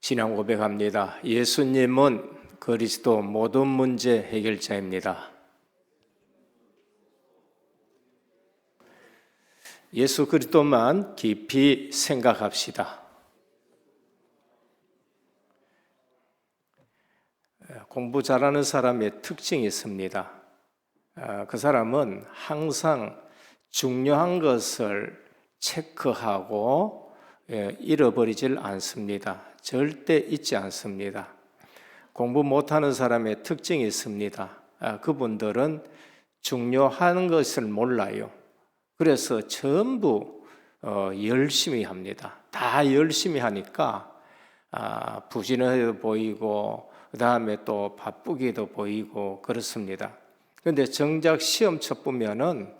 신앙 고백합니다. 예수님은 그리스도 모든 문제 해결자입니다. 예수 그리스도만 깊이 생각합시다. 공부 잘하는 사람의 특징이 있습니다. 그 사람은 항상 중요한 것을 체크하고 잃어버리질 않습니다. 절대 잊지 않습니다. 공부 못하는 사람의 특징이 있습니다. 그분들은 중요한 것을 몰라요. 그래서 전부 열심히 합니다. 다 열심히 하니까 부진해도 보이고 그 다음에 또 바쁘기도 보이고 그렇습니다. 그런데 정작 시험 쳐 보면은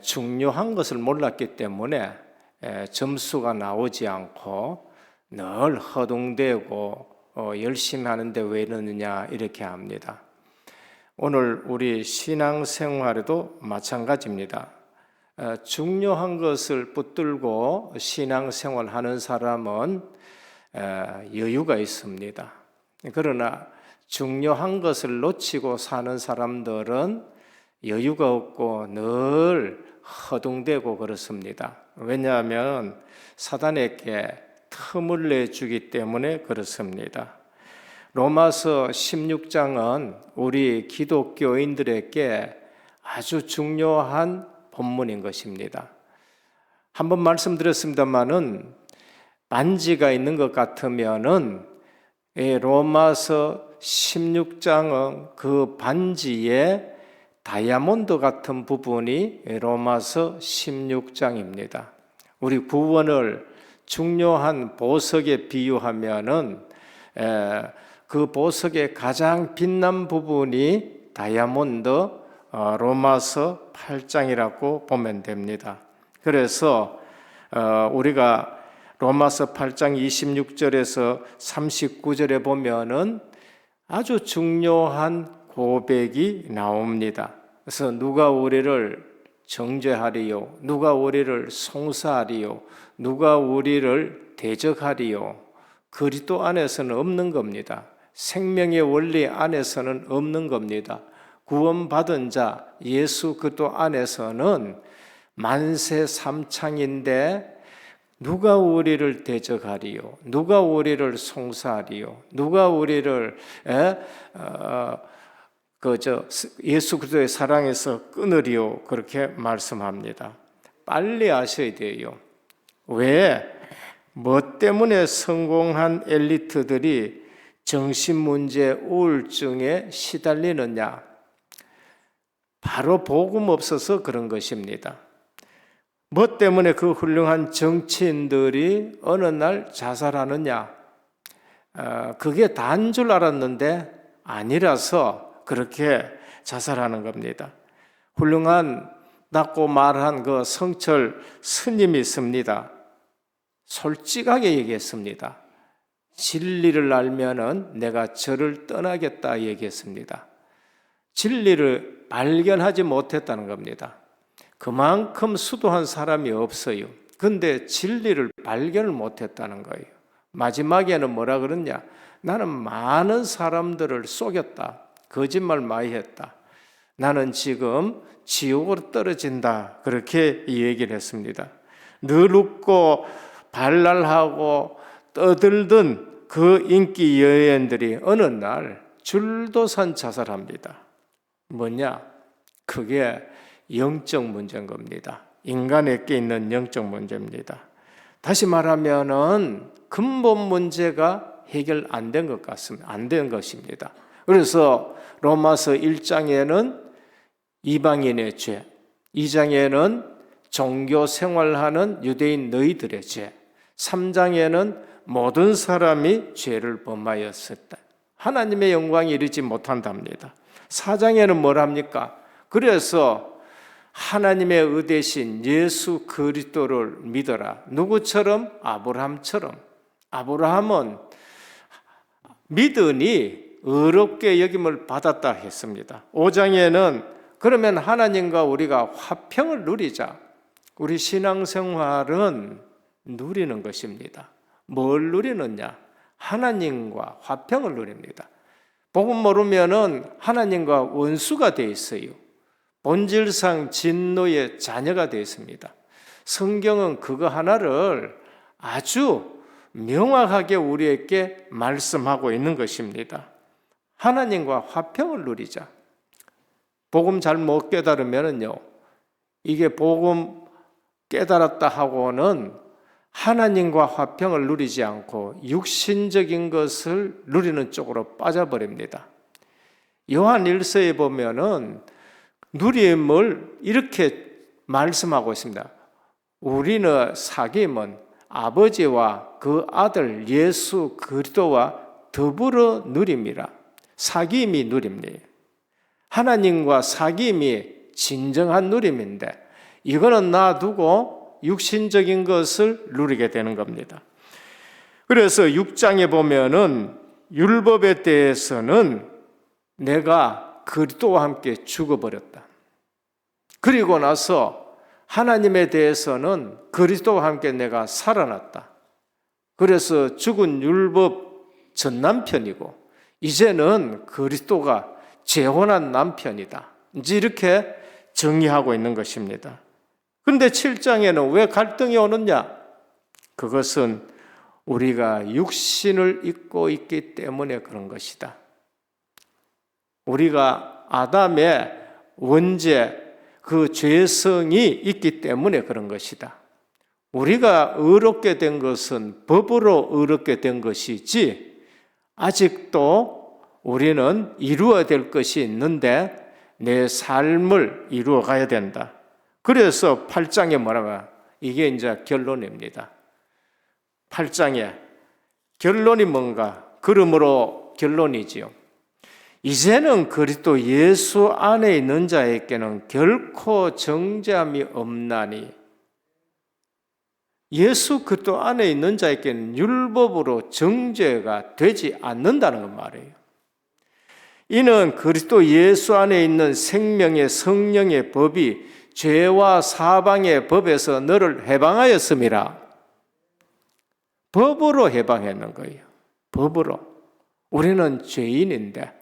중요한 것을 몰랐기 때문에 점수가 나오지 않고 늘 허둥대고 열심히 하는데 왜 이러느냐 이렇게 합니다. 오늘 우리 신앙생활에도 마찬가지입니다. 중요한 것을 붙들고 신앙생활하는 사람은 여유가 있습니다. 그러나 중요한 것을 놓치고 사는 사람들은 여유가 없고 늘 허둥대고 그렇습니다. 왜냐하면 사단에게 틈을 내주기 때문에 그렇습니다. 로마서 16장은 우리 기독교인들에게 아주 중요한 본문인 것입니다. 한번 말씀드렸습니다마는 반지가 있는 것 같으면은 로마서 16장은 그 반지에 다이아몬드 같은 부분이 로마서 16장입니다. 우리 구원을 중요한 보석에 비유하면은 그 보석의 가장 빛난 부분이 다이아몬드 로마서 8장이라고 보면 됩니다. 그래서 우리가 로마서 8장 26절에서 39절에 보면은 아주 중요한 고백이 나옵니다. 그래서 누가 우리를 정죄하리요? 누가 우리를 송사하리요? 누가 우리를 대적하리요? 그리스도 안에서는 없는 겁니다. 생명의 원리 안에서는 없는 겁니다. 구원받은 자 예수 그리스도 안에서는 만세 삼창인데 누가 우리를 대적하리요? 누가 우리를 송사하리요? 누가 우리를 예수 그리스도의 사랑에서 끊으리요? 그렇게 말씀합니다. 빨리 아셔야 돼요. 왜? 뭐 때문에 성공한 엘리트들이 정신문제, 우울증에 시달리느냐? 바로 복음 없어서 그런 것입니다. 뭐 때문에 그 훌륭한 정치인들이 어느 날 자살하느냐? 그게 다인 줄 알았는데 아니라서 그렇게 자살하는 겁니다. 훌륭하다고 말한 그 성철 스님이 있습니다. 솔직하게 얘기했습니다. 진리를 알면은 내가 저를 떠나겠다 얘기했습니다. 진리를 발견하지 못했다는 겁니다. 그만큼 수도한 사람이 없어요. 그런데 진리를 발견을 못했다는 거예요. 마지막에는 뭐라 그러냐? 나는 많은 사람들을 속였다. 거짓말 많이 했다. 나는 지금 지옥으로 떨어진다. 그렇게 얘기를 했습니다. 늘 웃고 발랄하고 떠들던 그 인기 여인들이 어느 날 줄도산 자살합니다. 뭐냐? 그게 영적 문제인 겁니다. 인간에게 있는 영적 문제입니다. 다시 말하면은 근본 문제가 해결 안 된 것 같습니다. 안 된 것입니다. 그래서 로마서 1장에는 이방인의 죄, 2장에는 종교 생활하는 유대인 너희들의 죄, 3장에는 모든 사람이 죄를 범하였었다. 하나님의 영광이 이르지 못한답니다. 4장에는 뭘 합니까? 그래서 하나님의 의대신 예수 그리스도를 믿어라. 누구처럼? 아브라함처럼. 아브라함은 믿으니 의롭게 여김을 받았다 했습니다. 5장에는 그러면 하나님과 우리가 화평을 누리자. 우리 신앙생활은 누리는 것입니다. 뭘 누리느냐? 하나님과 화평을 누립니다. 복음 모르면은 하나님과 원수가 되어 있어요. 본질상 진노의 자녀가 되어 있습니다. 성경은 그거 하나를 아주 명확하게 우리에게 말씀하고 있는 것입니다. 하나님과 화평을 누리자. 복음 잘 못 깨달으면은요, 이게 복음 깨달았다 하고는 하나님과 화평을 누리지 않고 육신적인 것을 누리는 쪽으로 빠져버립니다. 요한 1서에 보면은 누림을 이렇게 말씀하고 있습니다. 우리는 사귐은 아버지와 그 아들 예수 그리스도와 더불어 누림이라. 사귐이 누림이에요. 하나님과 사귐이 진정한 누림인데 이거는 놔두고 육신적인 것을 누리게 되는 겁니다. 그래서 6장에 보면은 율법에 대해서는 내가 그리스도와 함께 죽어버렸다. 그리고 나서 하나님에 대해서는 그리스도와 함께 내가 살아났다. 그래서 죽은 율법 전 남편이고 이제는 그리스도가 재혼한 남편이다. 이제 이렇게 정의하고 있는 것입니다. 그런데 7장에는 왜 갈등이 오느냐? 그것은 우리가 육신을 입고 있기 때문에 그런 것이다. 우리가 아담의 원죄, 그 죄성이 있기 때문에 그런 것이다. 우리가 의롭게 된 것은 법으로 의롭게 된 것이지 아직도 우리는 이루어야 될 것이 있는데 내 삶을 이루어 가야 된다. 그래서 8장에 뭐라고? 이게 이제 결론입니다. 8장에 결론이 뭔가? 그러므로 결론이지요. 이제는 그리스도 예수 안에 있는 자에게는 결코 정죄함이 없나니 예수 그리스도 안에 있는 자에게는 율법으로 정죄가 되지 않는다는 것 말이에요. 이는 그리스도 예수 안에 있는 생명의 성령의 법이 죄와 사방의 법에서 너를 해방하였음이라. 법으로 해방했는 거예요. 법으로. 우리는 죄인인데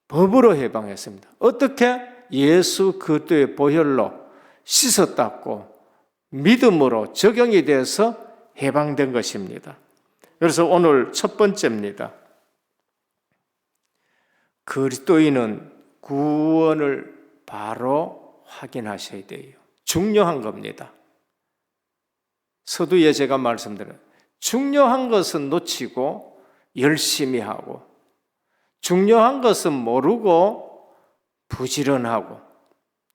법으로 해방했습니다. 어떻게? 예수 그리스도의 보혈로 씻었다고 믿음으로 적용이 돼서 해방된 것입니다. 그래서 오늘 첫 번째입니다. 그리스도인은 구원을 바로 확인하셔야 돼요. 중요한 겁니다. 서두에 제가 말씀드린 중요한 것은 놓치고 열심히 하고 중요한 것은 모르고 부지런하고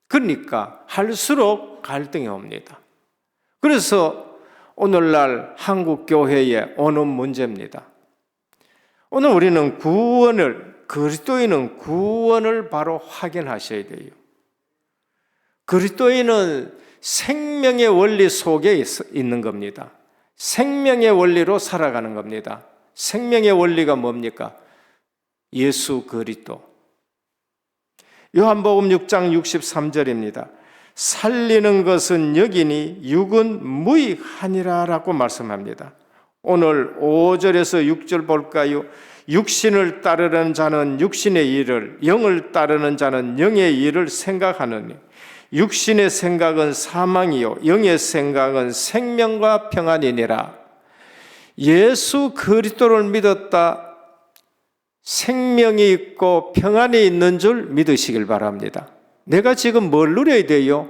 그러니까 할수록 갈등이 옵니다. 그래서 오늘날 한국 교회에 오는 문제입니다. 오늘 우리는 그리스도인은 구원을 바로 확인하셔야 돼요. 그리스도인은 생명의 원리 속에 있는 겁니다. 생명의 원리로 살아가는 겁니다. 생명의 원리가 뭡니까? 예수 그리스도. 요한복음 6장 63절입니다. 살리는 것은 여기니 육은 무익하니라 라고 말씀합니다. 오늘 5절에서 6절 볼까요? 육신을 따르는 자는 육신의 일을, 영을 따르는 자는 영의 일을 생각하느니 육신의 생각은 사망이요 영의 생각은 생명과 평안이니라. 예수 그리스도를 믿었다. 생명이 있고 평안이 있는 줄 믿으시길 바랍니다. 내가 지금 뭘 누려야 돼요?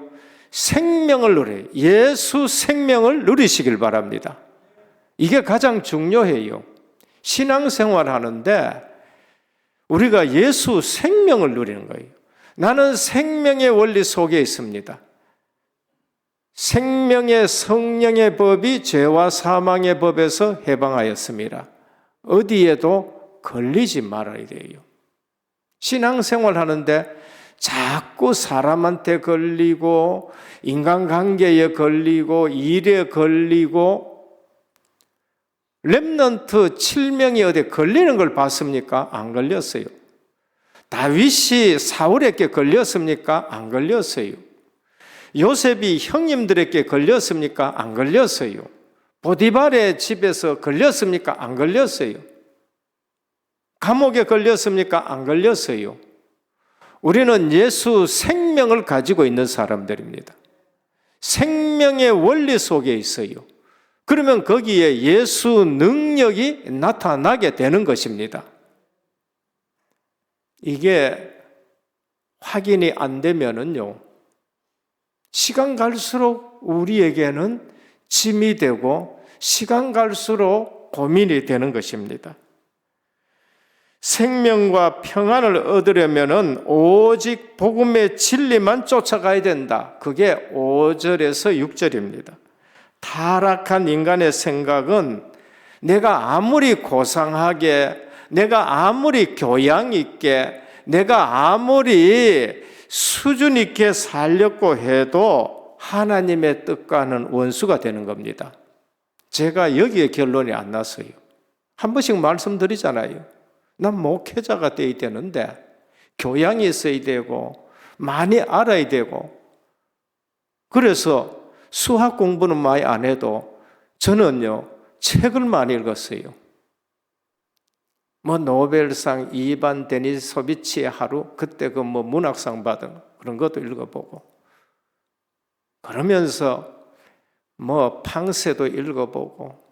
생명을 누려요. 예수 생명을 누리시길 바랍니다. 이게 가장 중요해요. 신앙생활 하는데 우리가 예수 생명을 누리는 거예요. 나는 생명의 원리 속에 있습니다. 생명의 성령의 법이 죄와 사망의 법에서 해방하였습니다. 어디에도 걸리지 말아야 돼요. 신앙생활 하는데 자꾸 사람한테 걸리고 인간관계에 걸리고 일에 걸리고 렘넌트 7명이 어디 걸리는 걸 봤습니까? 안 걸렸어요. 다윗이 사울에게 걸렸습니까? 안 걸렸어요. 요셉이 형님들에게 걸렸습니까? 안 걸렸어요. 보디발의 집에서 걸렸습니까? 안 걸렸어요. 감옥에 걸렸습니까? 안 걸렸어요. 우리는 예수 생명을 가지고 있는 사람들입니다. 생명의 원리 속에 있어요. 그러면 거기에 예수 능력이 나타나게 되는 것입니다. 이게 확인이 안 되면은요, 시간 갈수록 우리에게는 짐이 되고 시간 갈수록 고민이 되는 것입니다. 생명과 평안을 얻으려면은 오직 복음의 진리만 쫓아가야 된다. 그게 5절에서 6절입니다. 타락한 인간의 생각은 내가 아무리 고상하게, 내가 아무리 교양 있게, 내가 아무리 수준 있게 살려고 해도 하나님의 뜻과는 원수가 되는 겁니다. 제가 여기에 결론이 안 났어요. 한 번씩 말씀드리잖아요. 난 목회자가 되어야 되는데 교양이 있어야 되고 많이 알아야 되고, 그래서 수학 공부는 많이 안 해도 저는요 책을 많이 읽었어요. 노벨상 2반 데니소비치의 하루, 그때 그 문학상 받은 그런 것도 읽어보고, 그러면서 팡세도 읽어보고,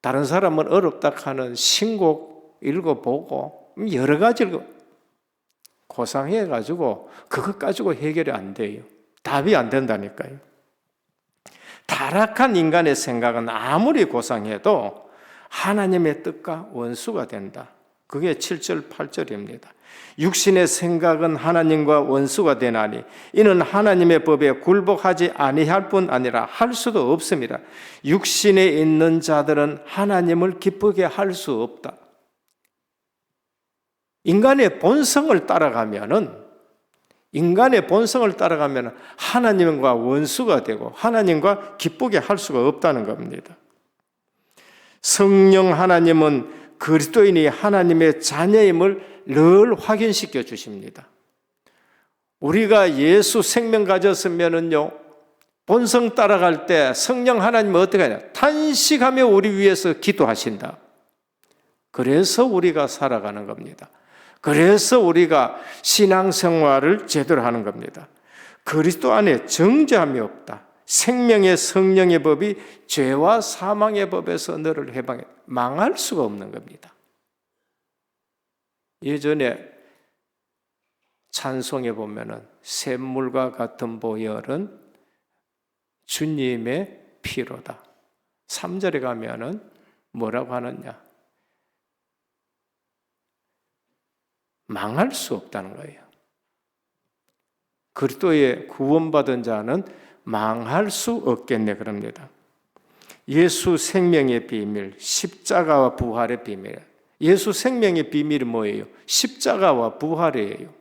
다른 사람은 어렵다 하는 신곡 읽어보고, 여러 가지 고상해가지고 그것 가지고 해결이 안 돼요. 답이 안 된다니까요. 타락한 인간의 생각은 아무리 고상해도 하나님의 뜻과 원수가 된다. 그게 7절 8절입니다. 육신의 생각은 하나님과 원수가 되나니 이는 하나님의 법에 굴복하지 아니할 뿐 아니라 할 수도 없습니다. 육신에 있는 자들은 하나님을 기쁘게 할 수 없다. 인간의 본성을 따라가면은 하나님과 원수가 되고 하나님과 기쁘게 할 수가 없다는 겁니다. 성령 하나님은 그리스도인이 하나님의 자녀임을 늘 확인시켜 주십니다. 우리가 예수 생명 가졌으면은요, 본성 따라갈 때 성령 하나님은 어떻게 하냐? 탄식하며 우리 위해서 기도하신다. 그래서 우리가 살아가는 겁니다. 그래서 우리가 신앙생활을 제대로 하는 겁니다. 그리스도 안에 정죄함이 없다. 생명의 성령의 법이 죄와 사망의 법에서 너를 해방해, 망할 수가 없는 겁니다. 예전에 찬송에 보면은 샘물과 같은 보혈은 주님의 피로다. 3절에 가면은 뭐라고 하느냐? 망할 수 없다는 거예요. 그리스도의 구원받은 자는 망할 수 없겠네 그럽니다. 예수 생명의 비밀, 십자가와 부활의 비밀. 예수 생명의 비밀이 뭐예요? 십자가와 부활이에요.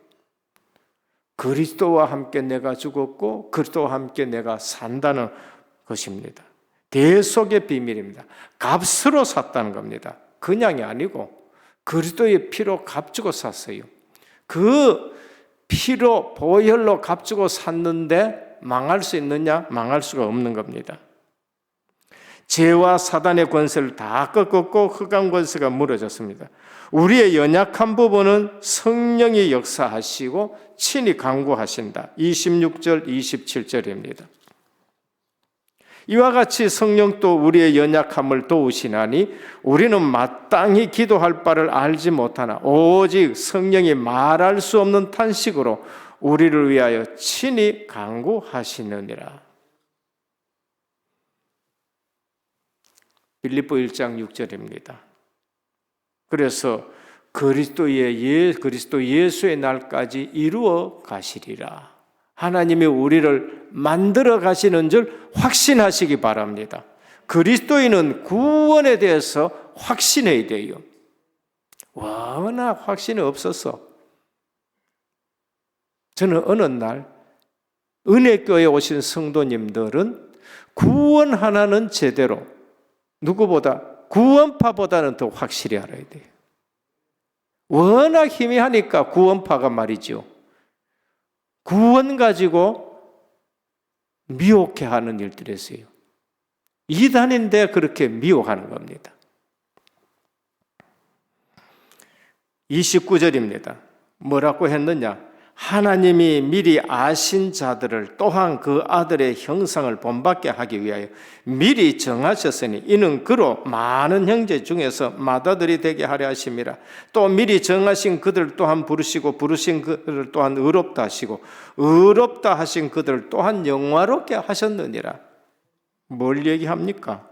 그리스도와 함께 내가 죽었고 그리스도와 함께 내가 산다는 것입니다. 대속의 비밀입니다. 값으로 샀다는 겁니다. 그냥이 아니고 그리스도의 피로 값주고 샀어요. 그 피로 보혈로 값주고 샀는데 망할 수 있느냐? 망할 수가 없는 겁니다. 죄와 사단의 권세를 다 꺾었고 흑암 권세가 무너졌습니다. 우리의 연약한 부분은 성령이 역사하시고 친히 강구하신다. 26절 27절입니다. 이와 같이 성령도 우리의 연약함을 도우시나니 우리는 마땅히 기도할 바를 알지 못하나 오직 성령이 말할 수 없는 탄식으로 우리를 위하여 친히 간구하시느니라. 빌립보 1장 6절입니다. 그래서 그리스도 예수의 날까지 이루어 가시리라. 하나님이 우리를 만들어 가시는 줄 확신하시기 바랍니다. 그리스도인은 구원에 대해서 확신해야 돼요. 워낙 확신이 없어서 저는 어느 날 은혜교회에 오신 성도님들은 구원 하나는 제대로, 누구보다 구원파보다는 더 확실히 알아야 돼요. 워낙 희미하니까 구원파가 말이죠, 구원 가지고 미혹해하는 일들이 있어요. 이단인데 그렇게 미혹하는 겁니다. 29절입니다. 뭐라고 했느냐? 하나님이 미리 아신 자들을 또한 그 아들의 형상을 본받게 하기 위하여 미리 정하셨으니 이는 그로 많은 형제 중에서 맏아들이 되게 하려 하심이라. 또 미리 정하신 그들 또한 부르시고 부르신 그들 또한 의롭다 하시고 의롭다 하신 그들 또한 영화롭게 하셨느니라. 뭘 얘기합니까?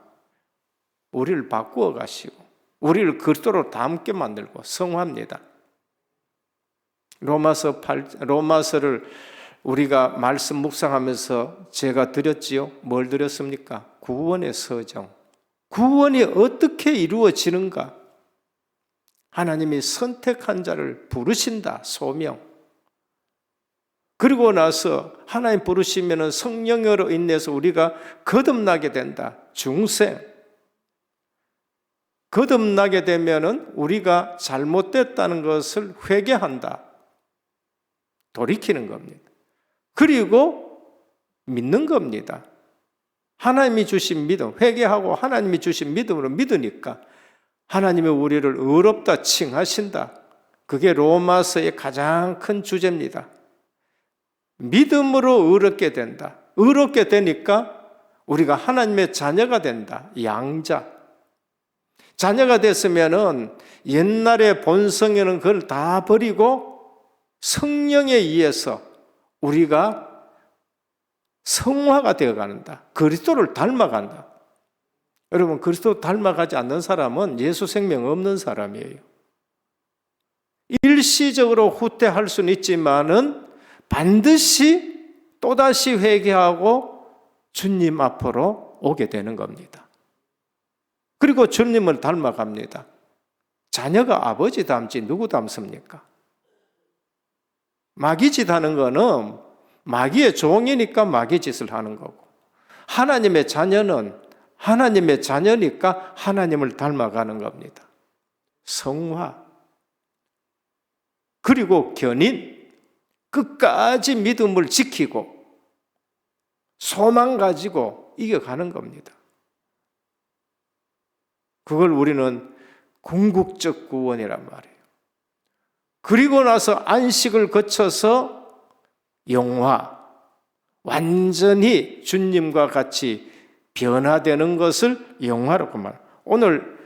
우리를 바꾸어 가시고 우리를 그리스도로 닮게 만들고 성화합니다. 로마서를 우리가 말씀 묵상하면서 제가 드렸지요. 뭘 드렸습니까? 구원의 서정. 구원이 어떻게 이루어지는가? 하나님이 선택한 자를 부르신다. 소명. 그리고 나서 하나님 부르시면 성령으로 인해서 우리가 거듭나게 된다. 중생. 거듭나게 되면 우리가 잘못됐다는 것을 회개한다. 돌이키는 겁니다. 그리고 믿는 겁니다. 하나님이 주신 믿음, 회개하고 하나님이 주신 믿음으로 믿으니까 하나님이 우리를 의롭다 칭하신다. 그게 로마서의 가장 큰 주제입니다. 믿음으로 의롭게 된다. 의롭게 되니까 우리가 하나님의 자녀가 된다. 양자. 자녀가 됐으면은 옛날의 본성에는 그걸 다 버리고 성령에 의해서 우리가 성화가 되어간다. 그리스도를 닮아간다. 여러분, 그리스도 닮아가지 않는 사람은 예수 생명 없는 사람이에요. 일시적으로 후퇴할 수는 있지만은 반드시 또다시 회개하고 주님 앞으로 오게 되는 겁니다. 그리고 주님을 닮아갑니다. 자녀가 아버지 닮지 누구 닮습니까? 마귀짓 하는 거는 마귀의 종이니까 마귀짓을 하는 거고, 하나님의 자녀는 하나님의 자녀니까 하나님을 닮아가는 겁니다. 성화. 그리고 견인. 끝까지 믿음을 지키고 소망 가지고 이겨가는 겁니다. 그걸 우리는 궁극적 구원이란 말이에요. 그리고 나서 안식을 거쳐서 영화, 완전히 주님과 같이 변화되는 것을 영화라고 말합니다. 오늘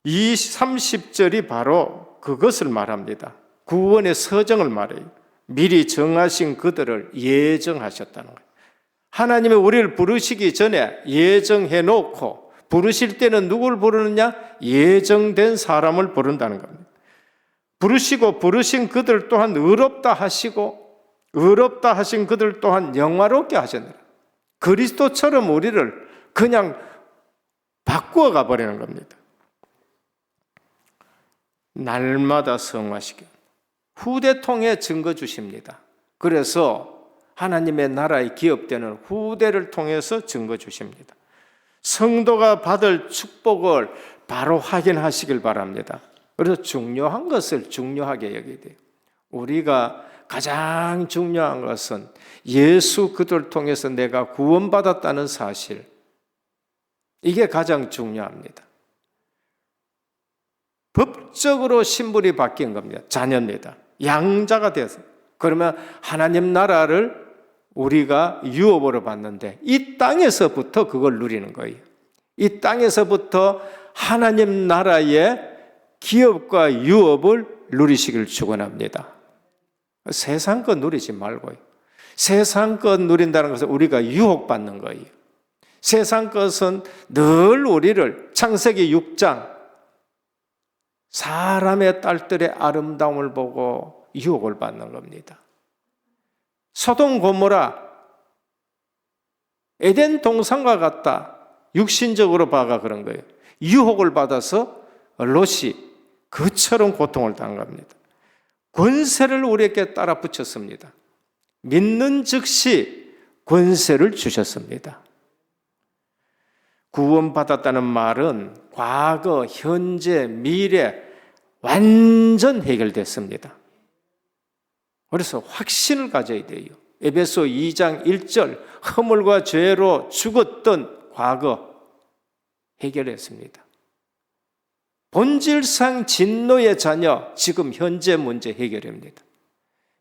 이 30절이 바로 그것을 말합니다. 구원의 서정을 말해요. 미리 정하신 그들을 예정하셨다는 거예요. 하나님이 우리를 부르시기 전에 예정해 놓고, 부르실 때는 누굴 부르느냐? 예정된 사람을 부른다는 겁니다. 부르시고 부르신 그들 또한 의롭다 하시고 의롭다 하신 그들 또한 영화롭게 하셨느라. 그리스도처럼 우리를 그냥 바꾸어 가버리는 겁니다. 날마다 성화시켜 후대통에 증거 주십니다. 그래서 하나님의 나라의 기업되는 후대를 통해서 증거 주십니다. 성도가 받을 축복을 바로 확인하시길 바랍니다. 그래서 중요한 것을 중요하게 여기게 돼요. 우리가 가장 중요한 것은 예수 그들을 통해서 내가 구원받았다는 사실, 이게 가장 중요합니다. 법적으로 신분이 바뀐 겁니다. 자녀입니다. 양자가 돼서. 그러면 하나님 나라를 우리가 유업으로 받는데 이 땅에서부터 그걸 누리는 거예요. 이 땅에서부터 하나님 나라의 기업과 유업을 누리시길 축원합니다. 세상 것 누리지 말고요. 세상 것 누린다는 것은 우리가 유혹받는 거예요. 세상 것은 늘 우리를 창세기 6장 사람의 딸들의 아름다움을 보고 유혹을 받는 겁니다. 소돔 고모라 에덴 동산과 같다. 육신적으로 봐가 그런 거예요. 유혹을 받아서 롯이 그처럼 고통을 당한 겁니다. 권세를 우리에게 따라 붙였습니다. 믿는 즉시 권세를 주셨습니다. 구원받았다는 말은 과거, 현재, 미래 완전 해결됐습니다. 그래서 확신을 가져야 돼요. 에베소 2장 1절 허물과 죄로 죽었던 과거 해결했습니다. 본질상 진노의 자녀, 지금 현재 문제 해결합니다.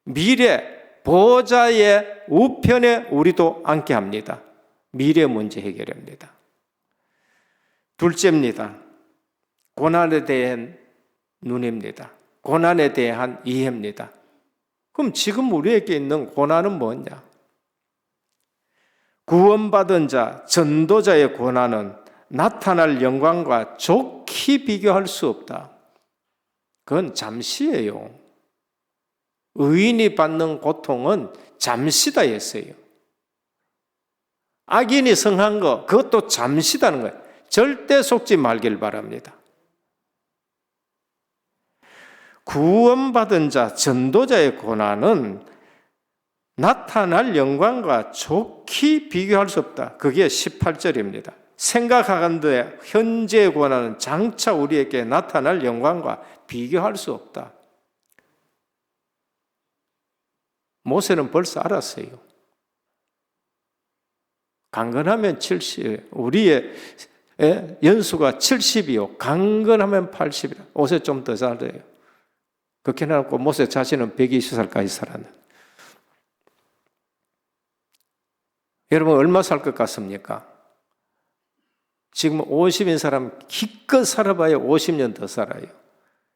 미래 보좌의 우편에 우리도 앉게 합니다. 미래 문제 해결합니다. 둘째입니다. 고난에 대한 눈입니다. 고난에 대한 이해입니다. 그럼 지금 우리에게 있는 고난은 뭐냐? 구원받은 자, 전도자의 고난은 나타날 영광과 좋게 비교할 수 없다. 그건 잠시예요. 의인이 받는 고통은 잠시다 했어요. 악인이 성한 거, 그것도 잠시다는 거예요. 절대 속지 말길 바랍니다. 구원받은 자, 전도자의 고난은 나타날 영광과 좋게 비교할 수 없다. 그게 18절입니다. 생각하건대 현재의 고난은 장차 우리에게 나타날 영광과 비교할 수 없다. 모세는 벌써 알았어요. 강건하면 70, 우리의 연수가 70이요. 강건하면 80이라. 옷에 좀 더 살아요. 그렇게 해놓고 모세 자신은 120살까지 살았는데. 여러분 얼마 살 것 같습니까? 지금 50인 사람 기껏 살아봐야 50년 더 살아요.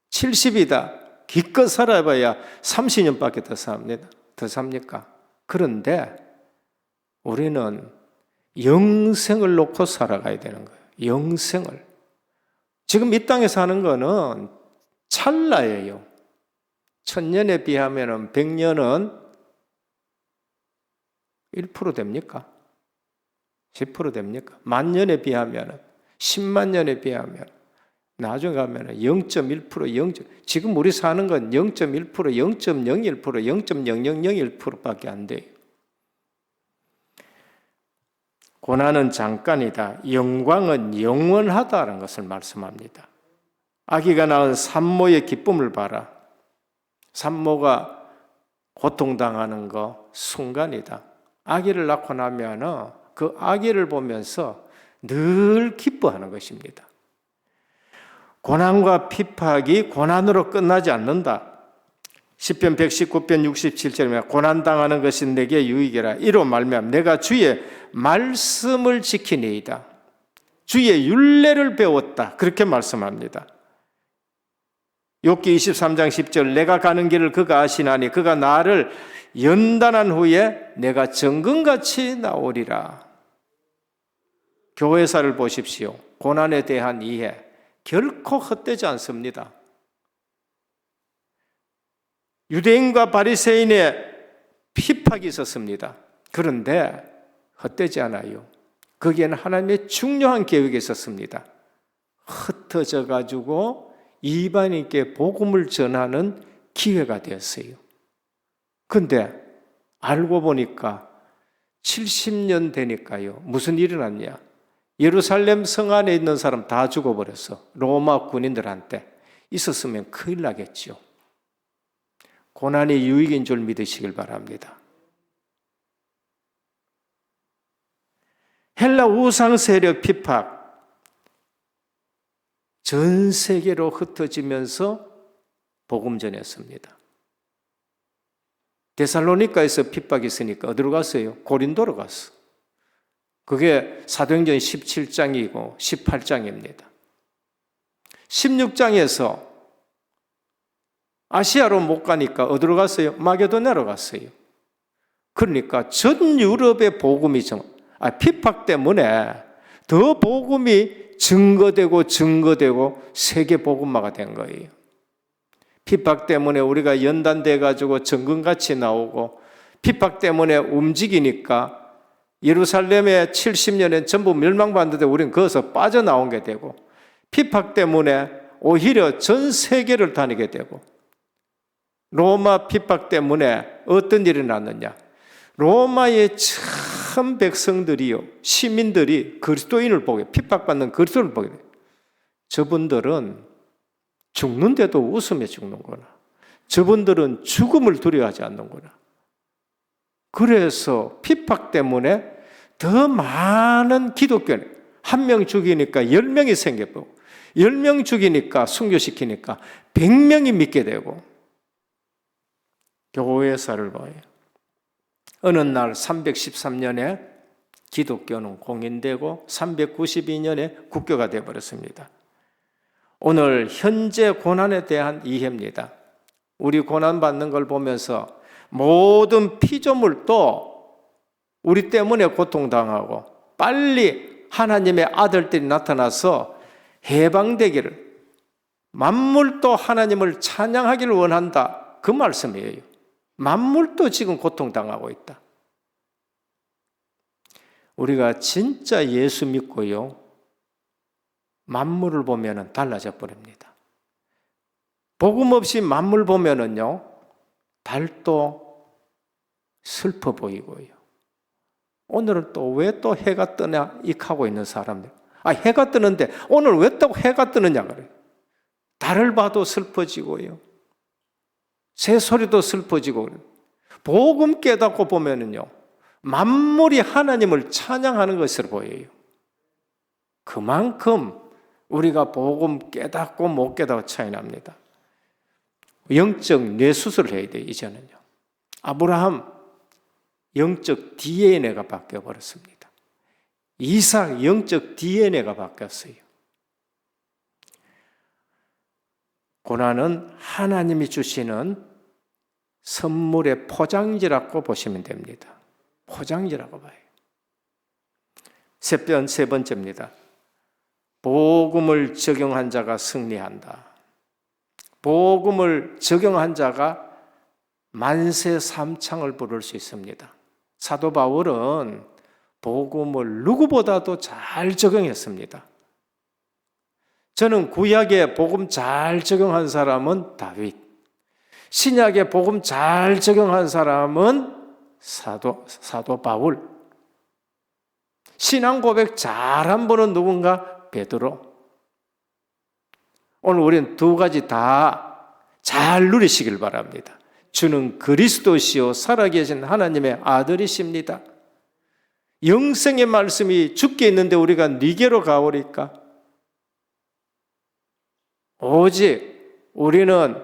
70이다. 기껏 살아봐야 30년밖에 더 삽니다. 더 삽니까? 그런데 우리는 영생을 놓고 살아가야 되는 거예요. 영생을. 지금 이 땅에 사는 거는 찰나예요. 1000년에 비하면 100년은 1% 됩니까? 10% 됩니까? 10,000년에 비하면 10만 년에 비하면 나중에 가면 0.1%, 0. 지금 우리 사는 건 0.1%, 0.01%, 0.0001%밖에 안 돼요. 고난은 잠깐이다. 영광은 영원하다는 것을 말씀합니다. 아기가 낳은 산모의 기쁨을 봐라. 산모가 고통당하는 거 순간이다. 아기를 낳고 나면 그 아기를 보면서 늘 기뻐하는 것입니다. 고난과 핍박이 고난으로 끝나지 않는다. 시편 119편 67절에 고난당하는 것이 내게 유익이라. 이로 말미암아 내가 주의 말씀을 지키니이다. 주의 율례를 배웠다. 그렇게 말씀합니다. 욥기 23장 10절 내가 가는 길을 그가 아시나니 그가 나를 연단한 후에 내가 정금같이 나오리라. 교회사를 보십시오. 고난에 대한 이해 결코 헛되지 않습니다. 유대인과 바리새인의 핍박이 있었습니다. 그런데 헛되지 않아요. 거기에는 하나님의 중요한 계획이 있었습니다. 흩어져 가지고 이방인께 복음을 전하는 기회가 되었어요. 그런데 알고 보니까 70년 되니까요. 무슨 일이 났냐? 예루살렘 성 안에 있는 사람 다 죽어버렸어. 로마 군인들한테. 있었으면 큰일 나겠죠. 고난이 유익인 줄 믿으시길 바랍니다. 헬라 우상 세력 핍박 전 세계로 흩어지면서 복음 전했습니다. 데살로니가에서 핍박이 있으니까 어디로 갔어요? 고린도로 갔어. 그게 사도행전 17장이고 18장입니다. 16장에서 아시아로 못 가니까 어디로 갔어요? 마게도냐로 갔어요. 그러니까 전 유럽의 복음이 핍박 때문에 더 복음이 증거되고 세계 복음화가 된 거예요. 핍박 때문에 우리가 연단돼 가지고 정금같이 나오고 핍박 때문에 움직이니까 예루살렘에 70년에 전부 멸망받는데 우리는 거기서 빠져나온 게 되고 핍박 때문에 오히려 전 세계를 다니게 되고 로마 핍박 때문에 어떤 일이 났느냐? 로마의 참 백성들이요, 시민들이 그리스도인을 보게, 핍박받는 그리스도를 보게 돼요. 저분들은 죽는데도 웃으며 죽는구나. 저분들은 죽음을 두려워하지 않는구나. 그래서 핍박 때문에 더 많은 기독교인, 한 명 죽이니까 10명이 생겨보고 10명 죽이니까 순교시키니까 100명이 믿게 되고 교회사를 봐요. 어느 날 313년에 기독교는 공인되고 392년에 국교가 되어버렸습니다. 오늘 현재 고난에 대한 이해입니다. 우리 고난받는 걸 보면서 모든 피조물도 우리 때문에 고통당하고 빨리 하나님의 아들들이 나타나서 해방되기를, 만물도 하나님을 찬양하기를 원한다, 그 말씀이에요. 만물도 지금 고통당하고 있다. 우리가 진짜 예수 믿고요, 만물을 보면 달라져 버립니다. 복음 없이 만물 보면은요, 달도 슬퍼 보이고요. 오늘은 또 왜 또 해가 뜨냐 익하고 있는 사람들. 해가 뜨는데 오늘 왜 또 해가 뜨느냐 그래요. 달을 봐도 슬퍼지고요. 새소리도 슬퍼지고 그래요. 복음 깨닫고 보면은요, 만물이 하나님을 찬양하는 것으로 보여요. 그만큼 우리가 복음 깨닫고 못 깨닫고 차이 납니다. 영적 뇌수술을 해야 돼요, 이제는요. 아브라함, 영적 DNA가 바뀌어버렸습니다. 이삭, 영적 DNA가 바뀌었어요. 고난은 하나님이 주시는 선물의 포장지라고 보시면 됩니다. 포장지라고 봐요. 세 번째입니다. 복음을 적용한 자가 승리한다. 복음을 적용한 자가 만세 삼창을 부를 수 있습니다. 사도 바울은 복음을 누구보다도 잘 적용했습니다. 저는 구약에 복음 잘 적용한 사람은 다윗, 신약에 복음 잘 적용한 사람은 사도 바울, 신앙 고백 잘한 분은 누군가? 베드로. 오늘 우리는 두 가지 다 잘 누리시길 바랍니다. 주는 그리스도시요 살아계신 하나님의 아들이십니다. 영생의 말씀이 주께 있는데 우리가 네게로 가오리까? 오직 우리는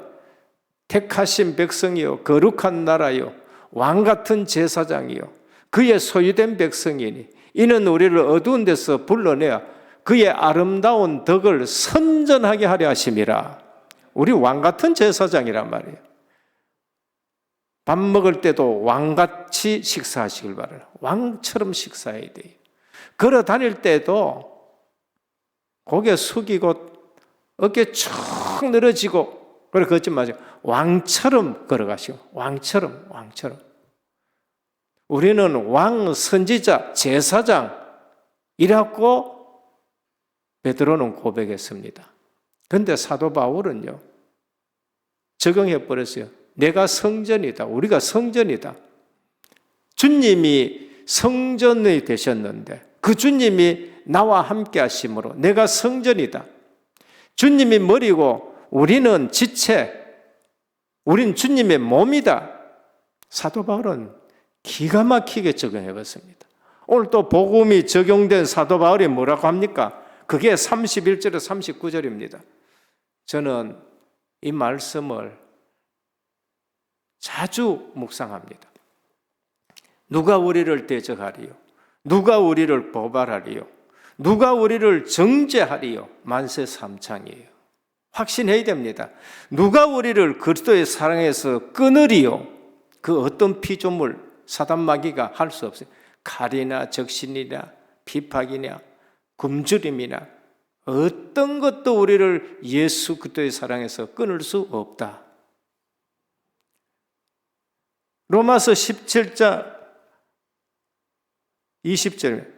택하신 백성이요 거룩한 나라요 왕같은 제사장이요 그의 소유된 백성이니 이는 우리를 어두운 데서 불러내어 그의 아름다운 덕을 선전하게 하려 하심이라. 우리 왕같은 제사장이란 말이에요. 밥 먹을 때도 왕같이 식사하시길 바라요. 왕처럼 식사해야 돼요. 걸어 다닐 때도 고개 숙이고 어깨 쭉 늘어지고, 그래 걷지 마세요. 왕처럼 걸어가시고, 왕처럼. 우리는 왕, 선지자, 제사장이라고 베드로는 고백했습니다. 그런데 사도 바울은요, 적용해버렸어요. 내가 성전이다. 우리가 성전이다. 주님이 성전이 되셨는데 그 주님이 나와 함께 하심으로 내가 성전이다. 주님이 머리고 우리는 지체, 우린 주님의 몸이다. 사도 바울은 기가 막히게 적용해봤습니다. 오늘 또 복음이 적용된 사도 바울이 뭐라고 합니까? 그게 31절에 39절입니다. 저는 이 말씀을 자주 묵상합니다. 누가 우리를 대적하리요? 누가 우리를 고발하리요? 누가 우리를 정죄하리요? 만세 삼창이에요. 확신해야 됩니다. 누가 우리를 그리스도의 사랑에서 끊으리요? 그 어떤 피조물, 사단마귀가 할 수 없어요. 칼이나 적신이나 비박이나 굶주림이나 어떤 것도 우리를 예수 그리스도의 사랑에서 끊을 수 없다. 로마서 17장 20절,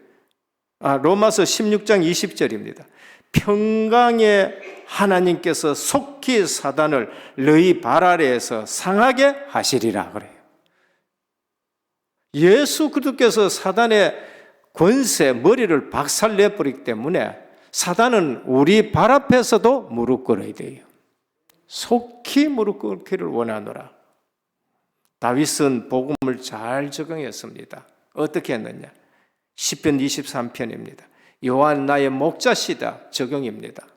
로마서 16장 20절입니다. 평강의 하나님께서 속히 사단을 너희 발 아래에서 상하게 하시리라 그래요. 예수 그리스도께서 사단의 권세, 머리를 박살내버리기 때문에 사단은 우리 발 앞에서도 무릎 꿇어야 돼요. 속히 무릎 꿇기를 원하노라. 다윗은 복음을 잘 적용했습니다. 어떻게 했느냐? 시편 23편입니다. 요한 나의 목자시다. 적용입니다.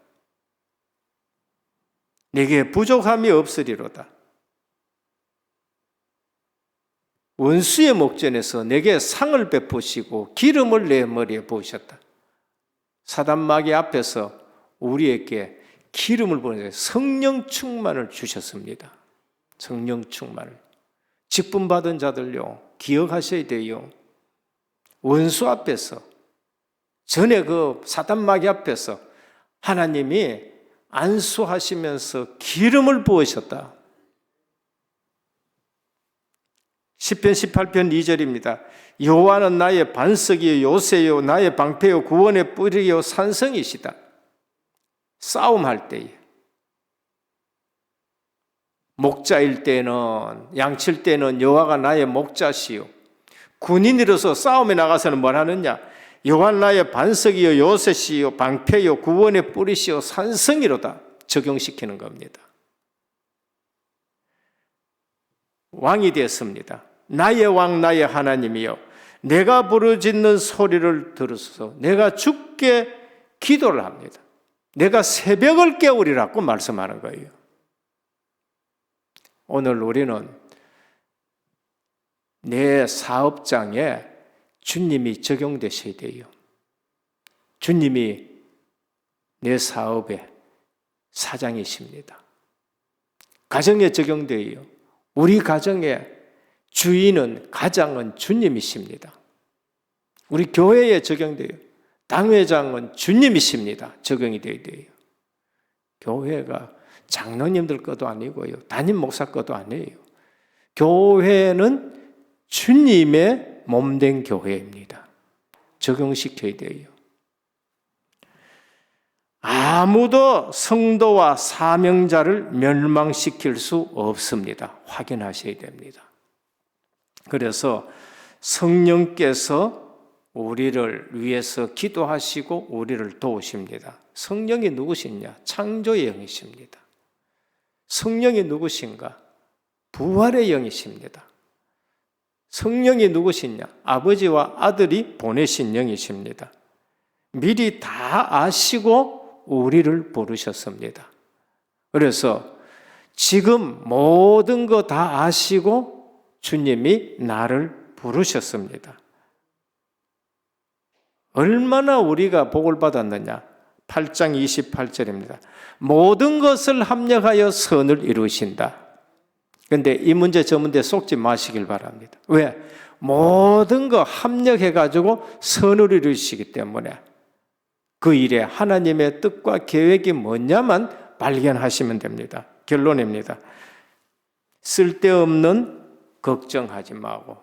내게 부족함이 없으리로다. 원수의 목전에서 내게 상을 베푸시고 기름을 내 머리에 부으셨다. 사단 마귀 앞에서 우리에게 기름을 부으셔서 성령 충만을 주셨습니다. 성령 충만을. 직분 받은 자들요, 기억하셔야 돼요. 원수 앞에서, 전에 그 사단 마귀 앞에서 하나님이 안수하시면서 기름을 부으셨다. 시편 18편 2절입니다. 여호와는 나의 반석이요 요새요 나의 방패요 구원의 뿌리요 산성이시다. 싸움할 때에, 목자일 때는, 양칠 때는 여호와가 나의 목자시요. 군인으로서 싸움에 나가서는 뭘 하느냐? 여호와 나의 반석이요 요새시요 방패요 구원의 뿌리시요 산성이로다. 적용시키는 겁니다. 왕이 되었습니다. 나의 왕 나의 하나님이여, 내가 부르짖는 소리를 들으소서. 내가 주께 기도를 합니다. 내가 새벽을 깨우리라고 말씀하는 거예요. 오늘 우리는 내 사업장에 주님이 적용되셔야 돼요. 주님이 내 사업의 사장이십니다. 가정에 적용돼요. 우리 가정의 주인은, 가장은 주님이십니다. 우리 교회에 적용돼요. 당회장은 주님이십니다. 적용이 돼야 돼요. 교회가 장로님들 것도 아니고요, 담임 목사 것도 아니에요. 교회는 주님의 몸된 교회입니다. 적용시켜야 돼요. 아무도 성도와 사명자를 멸망시킬 수 없습니다. 확인하셔야 됩니다. 그래서 성령께서 우리를 위해서 기도하시고 우리를 도우십니다. 성령이 누구시냐? 창조의 영이십니다. 성령이 누구신가? 부활의 영이십니다. 성령이 누구시냐? 아버지와 아들이 보내신 영이십니다. 미리 다 아시고 우리를 부르셨습니다. 그래서 지금 모든 거 다 아시고 주님이 나를 부르셨습니다. 얼마나 우리가 복을 받았느냐? 8장 28절입니다. 모든 것을 합력하여 선을 이루신다. 그런데 이 문제 저 문제 속지 마시길 바랍니다. 왜? 모든 거 합력해가지고 선을 이루시기 때문에 그 일에 하나님의 뜻과 계획이 뭐냐만 발견하시면 됩니다. 결론입니다. 쓸데없는 걱정하지 말고,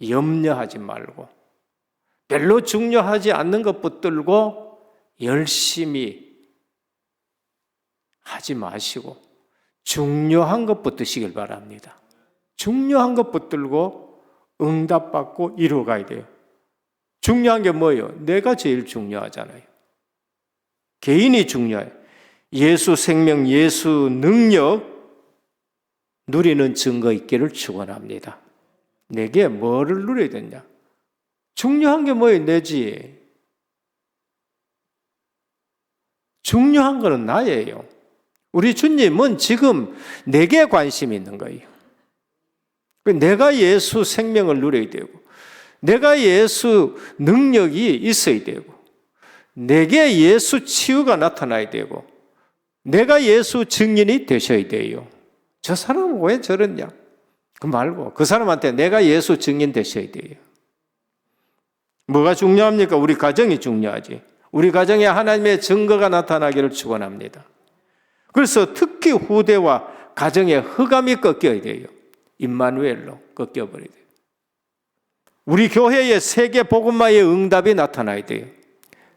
염려하지 말고, 별로 중요하지 않는 것 붙들고 열심히 하지 마시고 중요한 것 붙드시길 바랍니다. 중요한 것 붙들고 응답받고 이루어가야 돼요. 중요한 게 뭐예요? 내가 제일 중요하잖아요. 개인이 중요해요. 예수 생명, 예수 능력 누리는 증거 있기를 축원합니다. 내게 뭐를 누려야 되냐? 중요한 게 뭐예요? 내지. 중요한 거는 나예요. 우리 주님은 지금 내게 관심이 있는 거예요. 내가 예수 생명을 누려야 되고, 내가 예수 능력이 있어야 되고, 내게 예수 치유가 나타나야 되고, 내가 예수 증인이 되셔야 돼요. 저 사람은 왜 저러냐? 그 말고 그 사람한테 내가 예수 증인 되셔야 돼요. 뭐가 중요합니까? 우리 가정이 중요하지. 우리 가정에 하나님의 증거가 나타나기를 축원합니다. 그래서 특히 후대와 가정의 흑암이 꺾여야 돼요. 임마누엘로 꺾여버려야 돼요. 우리 교회의 세계 복음화의 응답이 나타나야 돼요.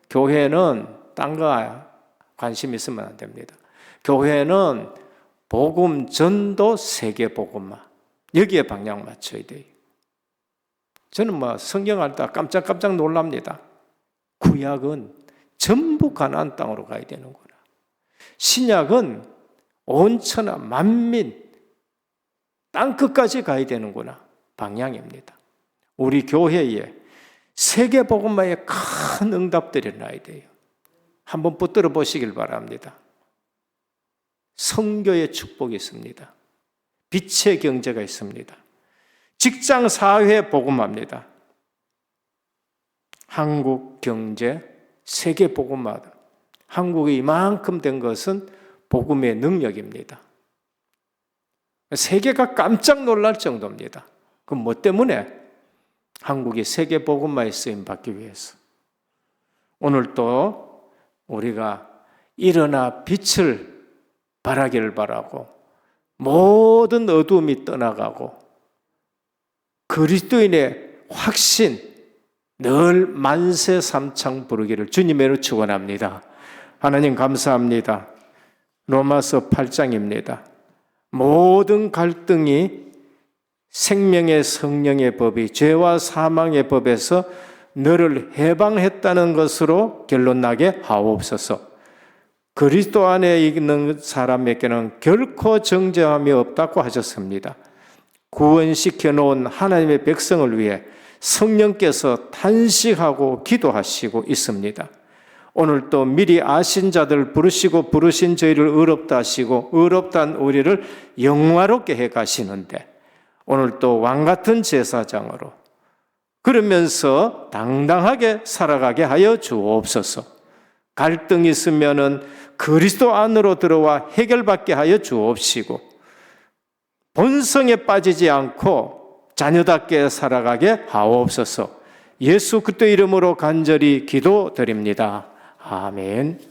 교회는 딴 거 관심 있으면 안 됩니다. 교회는 복음 전도 세계 복음화, 여기에 방향 맞춰야 돼요. 저는 성경할 때 깜짝깜짝 놀랍니다. 구약은 전부 가나안 땅으로 가야 되는구나. 신약은 온 천하 만민 땅끝까지 가야 되는구나. 방향입니다. 우리 교회에 세계복음화에 큰 응답들이 나야 돼요. 한번 붙들어 보시길 바랍니다. 선교의 축복이 있습니다. 빛의 경제가 있습니다. 직장 사회 복음화입니다. 한국 경제 세계 복음화. 한국이 이만큼 된 것은 복음의 능력입니다. 세계가 깜짝 놀랄 정도입니다. 그럼 뭐 때문에? 한국이 세계 복음화에 쓰임 받기 위해서. 오늘 또 우리가 일어나 빛을 발하기를 바라고 모든 어두움이 떠나가고 그리스도인의 확신 늘 만세 삼창 부르기를 주님으로 축원합니다. 하나님 감사합니다. 로마서 8장입니다. 모든 갈등이 생명의 성령의 법이 죄와 사망의 법에서 너를 해방했다는 것으로 결론나게 하옵소서. 그리스도 안에 있는 사람에게는 결코 정죄함이 없다고 하셨습니다. 구원시켜 놓은 하나님의 백성을 위해 성령께서 탄식하고 기도하시고 있습니다. 오늘 또 미리 아신 자들 부르시고 부르신 저희를 의롭다 하시고 의롭다는 우리를 영화롭게 해 가시는데 오늘 또 왕같은 제사장으로 그러면서 당당하게 살아가게 하여 주옵소서. 갈등이 있으면은 그리스도 안으로 들어와 해결받게 하여 주옵시고 본성에 빠지지 않고 자녀답게 살아가게 하옵소서. 예수 그리스도 이름으로 간절히 기도드립니다. 아멘.